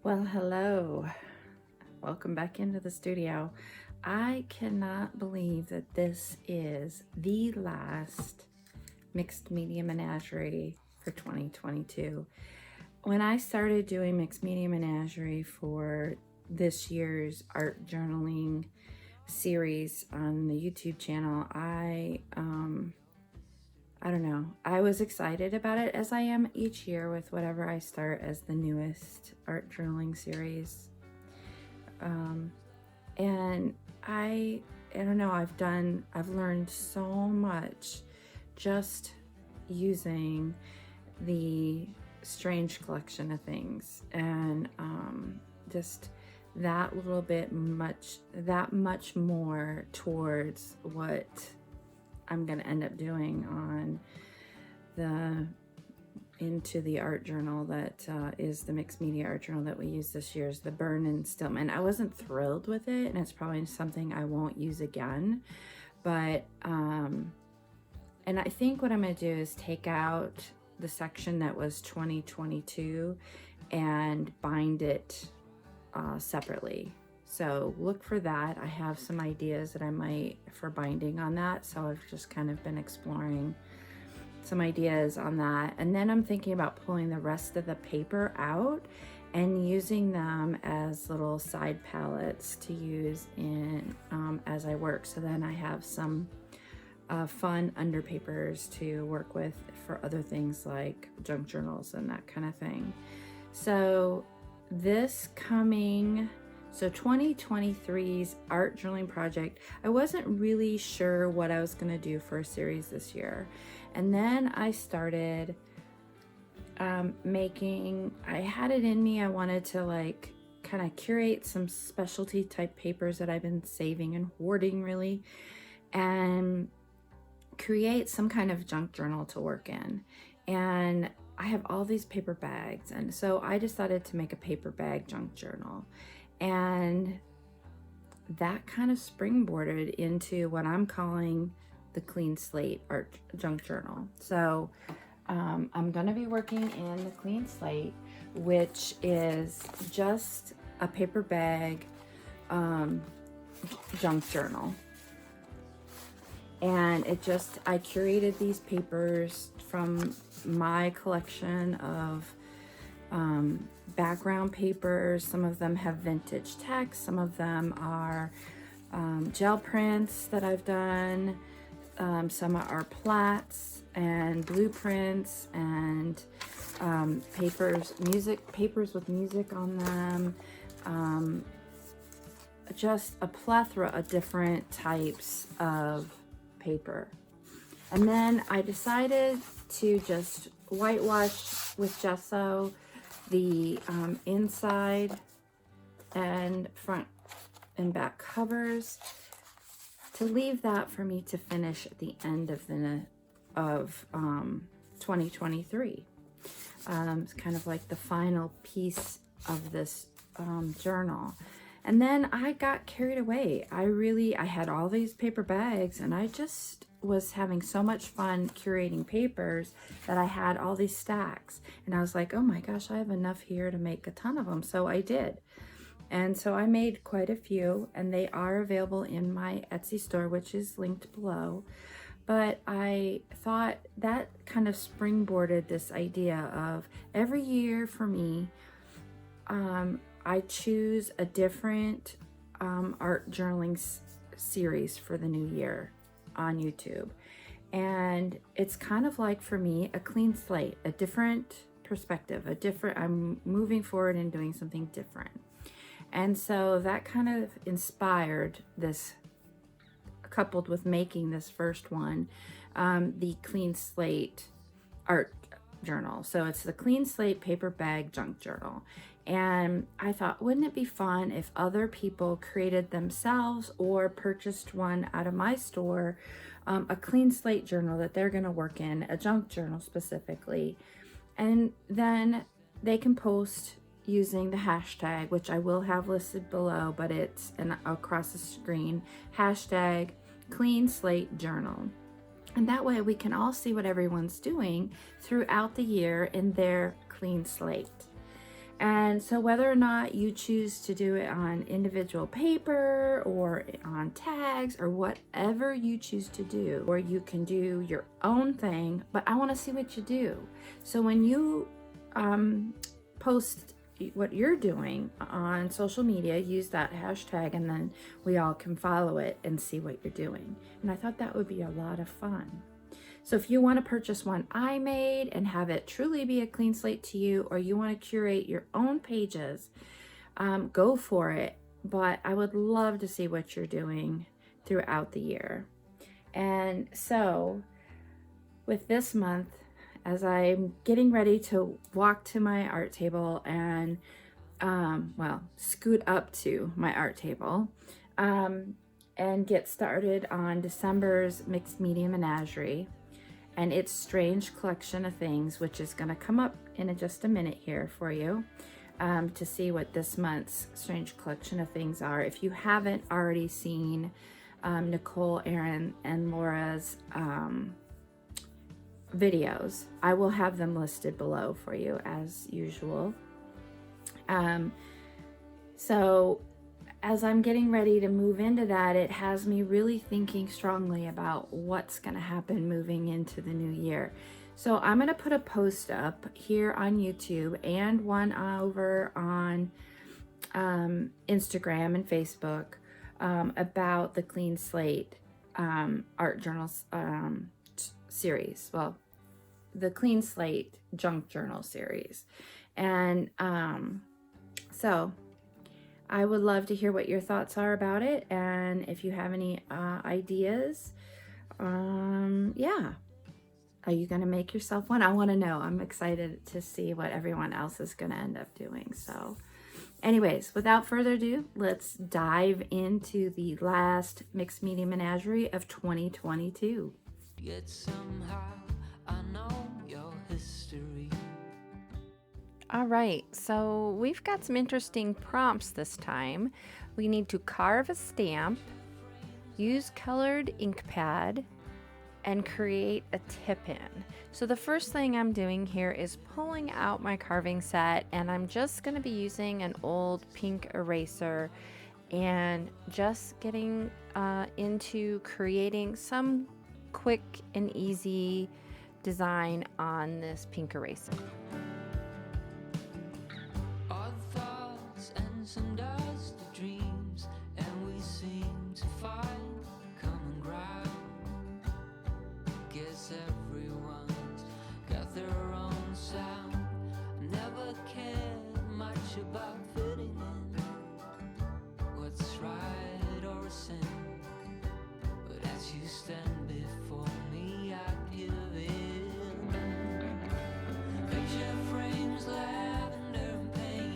Well, hello. Welcome back into the studio. I cannot believe that this is the last Mixed Media Menagerie for 2022. When I started doing Mixed Media Menagerie for this year's art journaling series on the YouTube channel, I don't know. I was excited about it, as I am each year with whatever I start as the newest art journaling series. And I don't know, I've learned so much just using the strange collection of things, and just that little bit much more towards what I'm going to end up doing on into the art journal that is the Mixed Media art journal that we use this year, is the Birn and Stillman. I wasn't thrilled with it, and it's probably something I won't use again, but and I think what I'm going to do is take out the section that was 2022 and bind it separately. So look for that. I have some ideas that I might for binding on that, so I've just kind of been exploring some ideas on that. And then I'm thinking about pulling the rest of the paper out and using them as little side palettes to use in as I work. So then I have some fun under papers to work with for other things like junk journals and that kind of thing. So 2023's art journaling project, I wasn't really sure what I was going to do for a series this year. And then I started I had it in me, I wanted to kind of curate some specialty type papers that I've been saving and hoarding really, and create some kind of junk journal to work in. And I have all these paper bags, and so I decided to make a paper bag junk journal, and that kind of springboarded into what I'm calling the Clean Slate art junk journal. So I'm going to be working in the Clean Slate, which is just a paper bag junk journal. And I curated these papers from my collection of background papers. Some of them have vintage text, some of them are gel prints that I've done, some are plats and blueprints, and papers with music on them, just a plethora of different types of paper. And then I decided to just whitewash with gesso the inside and front and back covers, to leave that for me to finish at the end of 2023. It's kind of like the final piece of this journal. And then I got carried away. I had all these paper bags, and I just was having so much fun curating papers that I had all these stacks. And I was like, oh my gosh, I have enough here to make a ton of them. So I did. And so I made quite a few, and they are available in my Etsy store, which is linked below. But I thought that kind of springboarded this idea of every year for me, I choose a different art journaling series for the new year on YouTube. And it's kind of like, for me, a clean slate, a different perspective, I'm moving forward and doing something different. And so that kind of inspired this, coupled with making this first one, the Clean Slate art journal. So it's the Clean Slate paper bag junk journal. And I thought, wouldn't it be fun if other people created themselves or purchased one out of my store, a clean slate journal that they're going to work in, a junk journal specifically, and then they can post using the hashtag, which I will have listed below, but it's across the screen, hashtag Clean Slate Journal. And that way we can all see what everyone's doing throughout the year in their clean slate. And so whether or not you choose to do it on individual paper or on tags or whatever you choose to do, or you can do your own thing, but I want to see what you do. So when you post what you're doing on social media, use that hashtag, and then we all can follow it and see what you're doing. And I thought that would be a lot of fun. So if you want to purchase one I made and have it truly be a clean slate to you, or you want to curate your own pages, go for it. But I would love to see what you're doing throughout the year. And so with this month, as I'm getting ready to walk to my art table and, scoot up to my art table, and get started on December's Mixed Media Menagerie and its strange collection of things, which is going to come up in just a minute here for you, to see what this month's strange collection of things are. If you haven't already seen Nicole, Erin, and Laura's videos, I will have them listed below for you as usual. So as I'm getting ready to move into that, it has me really thinking strongly about what's going to happen moving into the new year. So I'm going to put a post up here on YouTube and one over on Instagram and Facebook about the Clean Slate art journals series. Well, the Clean Slate junk journal series. And so I would love to hear what your thoughts are about it, and if you have any ideas. Yeah, are you gonna make yourself one? I want to know. I'm excited to see what everyone else is gonna end up doing. So anyways, without further ado, let's dive into the last Mixed Media Menagerie of 2022. Yet somehow I know your history. All right, so we've got some interesting prompts this time. We need to carve a stamp, use colored ink pad, and create a tip-in. So the first thing I'm doing here is pulling out my carving set, and I'm just going to be using an old pink eraser and just getting into creating some quick and easy design on this pink eraser. Some dust of dreams, and we seem to find common ground. Guess everyone's got their own sound. Never cared much about fitting in, what's right or a sin. But as you stand before me, I give in. Picture frames, lavender and pain.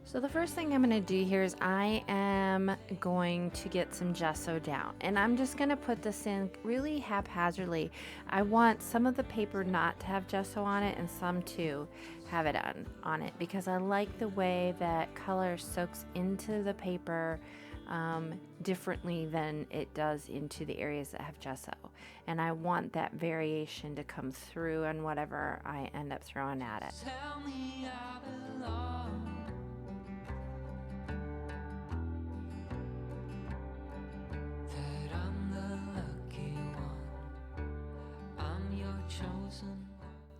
So the first thing I'm going to do here is I am going to get some gesso down, and I'm just going to put this in really haphazardly. I want some of the paper not to have gesso on it and some to have it on it, because I like the way that color soaks into the paper differently than it does into the areas that have gesso, and I want that variation to come through on whatever I end up throwing at it. Tell me I belong.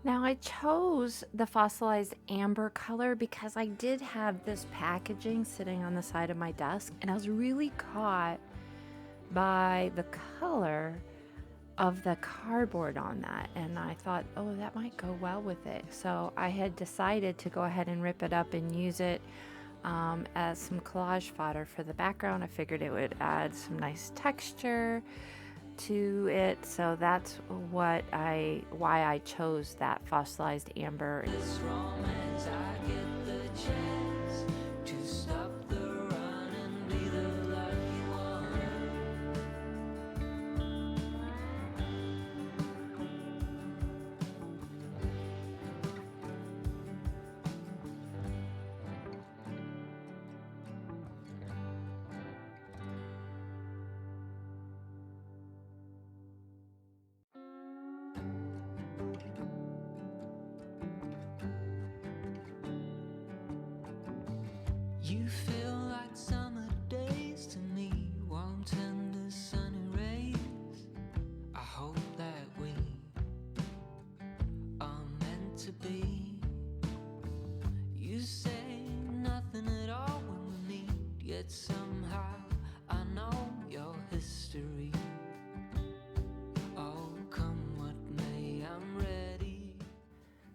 Now I chose the fossilized amber color because I did have this packaging sitting on the side of my desk, and I was really caught by the color of the cardboard on that, and I thought, oh, that might go well with it. So I had decided to go ahead and rip it up and use it as some collage fodder for the background. I figured it would add some nice texture to it, so that's why I chose that fossilized amber.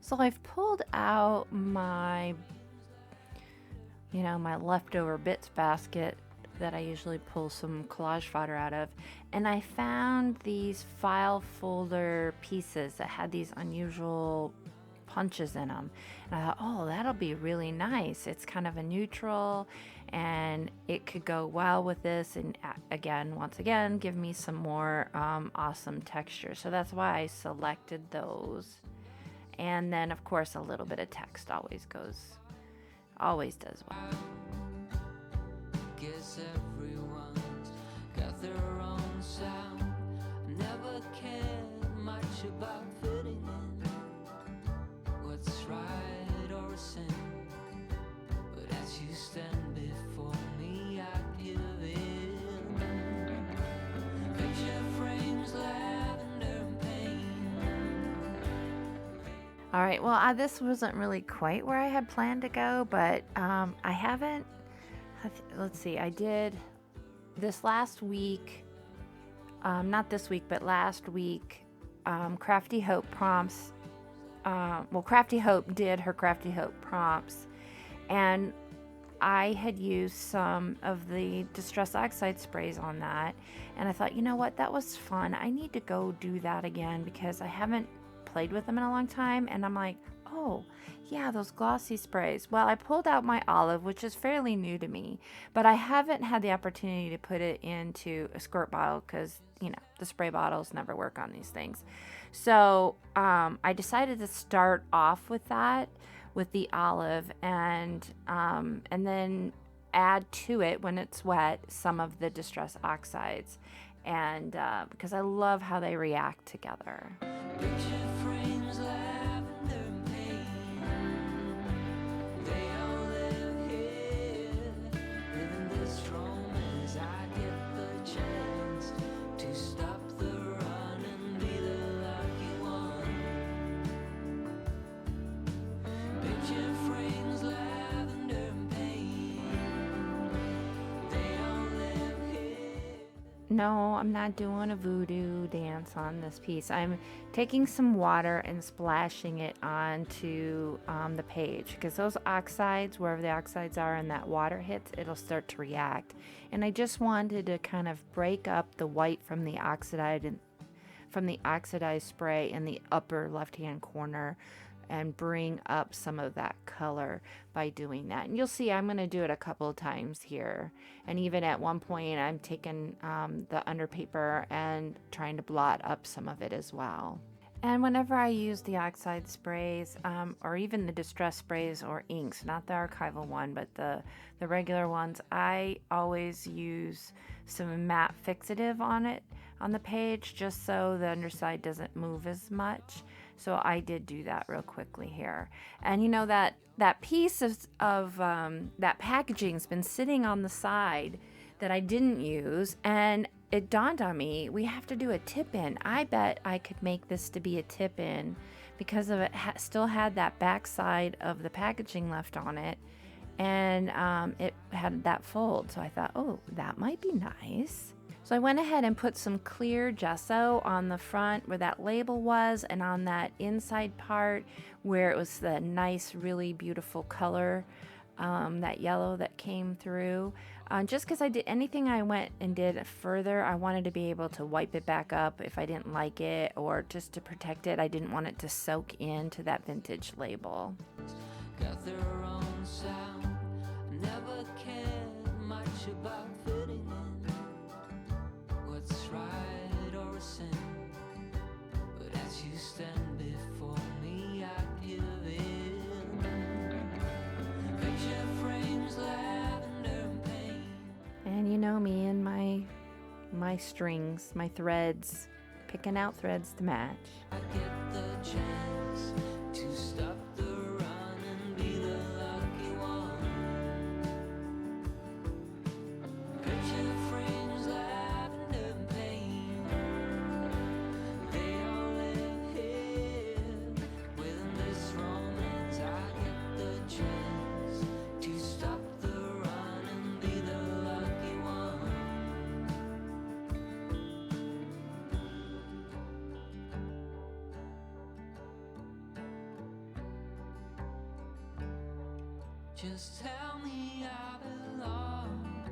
So I've pulled out my, my leftover bits basket that I usually pull some collage fodder out of, and I found these file folder pieces that had these unusual punches in them, and I thought, oh, that'll be really nice. It's kind of a neutral, and it could go well with this, and once again give me some more awesome texture. So that's why I selected those. And then of course a little bit of text always does well. Guess everyone's got their own sound. Never cared much about fitting in. What's right or a sin? But as you stand before me, I give in. Picture frames, lavender and pain. All right, well, this wasn't really quite where I had planned to go, but I haven't. Let's see, I did this last week, not this week, but last week, Crafty Hope prompts, Crafty Hope did her Crafty Hope prompts, and I had used some of the Distress Oxide sprays on that, and I thought, you know what, that was fun. I need to go do that again because I haven't played with them in a long time, and I'm like, oh, yeah, those glossy sprays. Well, I pulled out my olive, which is fairly new to me, but I haven't had the opportunity to put it into a squirt bottle because, the spray bottles never work on these things. So I decided to start off with that, with the olive, and then add to it, when it's wet, some of the Distress Oxides, and because I love how they react together. Picture frames, lavender and pain. They all live here, living this room as I get the chance to stop the run and be the lucky one. Picture frames, lavender and pain. They all live here. No, I'm not doing a voodoo dance on this piece. I'm taking some water and splashing it onto the page, because those oxides, wherever the oxides are and that water hits, it'll start to react. And I just wanted to kind of break up the white from the oxidized spray in the upper left-hand corner and bring up some of that color by doing that. And you'll see I'm going to do it a couple of times here. And even at one point I'm taking the underpaper and trying to blot up some of it as well. And whenever I use the oxide sprays, or even the distress sprays or inks, not the archival one, but the regular ones, I always use some matte fixative on the page, just so the underside doesn't move as much. So I did do that real quickly here. And that piece of that packaging's been sitting on the side that I didn't use, and it dawned on me, we have to do a tip-in. I bet I could make this to be a tip-in because of it still had that back side of the packaging left on it, and it had that fold. So I thought, oh, that might be nice. So I went ahead and put some clear gesso on the front where that label was, and on that inside part where it was the nice, really beautiful color, that yellow that came through. Just because I did anything I went and did further, I wanted to be able to wipe it back up if I didn't like it, or just to protect it. I didn't want it to soak into that vintage label. Got their own sound. Never cared much about fitting in. What's right or a sin? But as you stand before me, I give in. Picture frames, lavender and pain. And me and my strings, my threads, picking out threads to match. I get the chance to stop the run and be the lucky one. Picture frames, lavender and pain. They all live here within this romance. I get the chance to stop the run and be the lucky one. Just tell me I belong.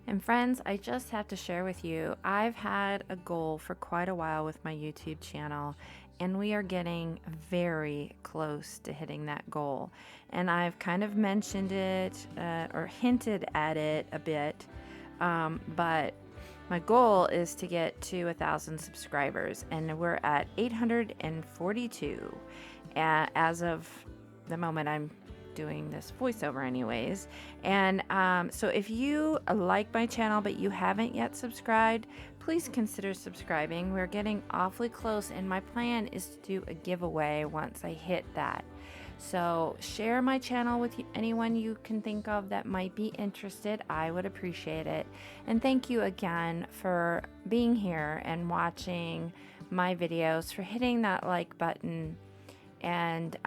And friends, I just have to share with you, I've had a goal for quite a while with my YouTube channel, and we are getting very close to hitting that goal. And I've kind of mentioned it or hinted at it a bit, but my goal is to get to 1,000 subscribers, and we're at 842 as of the moment I'm doing this voiceover anyways. And so if you like my channel but you haven't yet subscribed, please consider subscribing. We're getting awfully close, and my plan is to do a giveaway once I hit that. So share my channel with anyone you can think of that might be interested. I would appreciate it. And thank you again for being here and watching my videos, for hitting that like button, and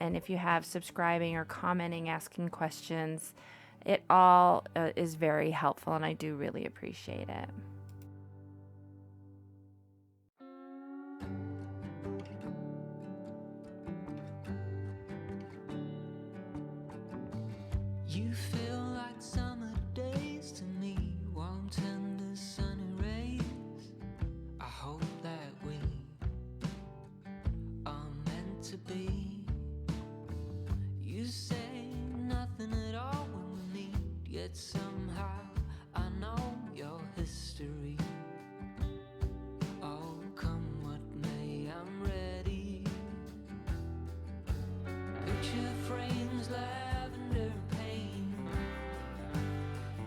if you have subscribing or commenting, asking questions, it all is very helpful, and I do really appreciate it. You feel like summer days to me, warm, tender, sunny rays. I hope that we are meant to be. You say nothing at all when we meet, yet somehow I know your history. Oh, come what may, I'm ready. Picture frames, lavender paint,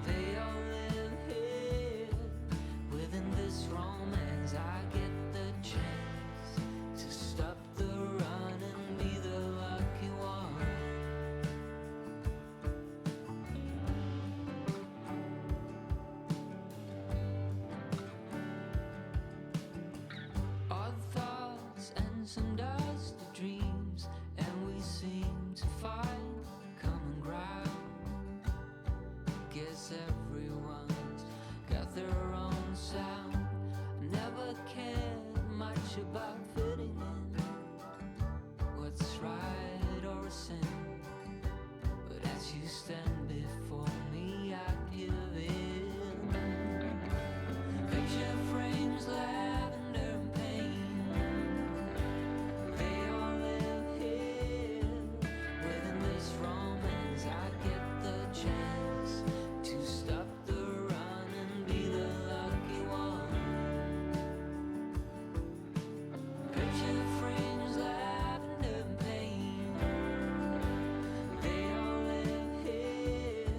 they all live here within this romance. I get the chance to stop the run and be the lucky one. Odd thoughts and some dusty dreams, and we seem to find common ground. Guess everyone's got their own sound. Never cared much about fitting in, what's right or a sin. But as you stand before me, I give in. Picture frames, lavender and paint, they all live here within this romance. I get the chance to stop the run and be the lucky one. Picture frames, lavender and paint, they all live here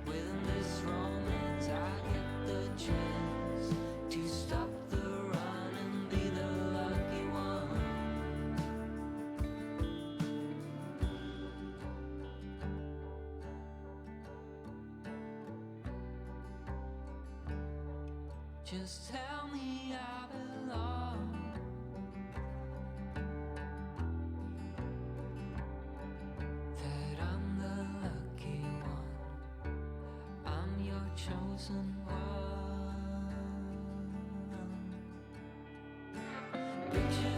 within this romance. I get the chance to stop the run and be the lucky one. Just tell me I belong. That I'm the lucky one. I'm your chosen one. Picture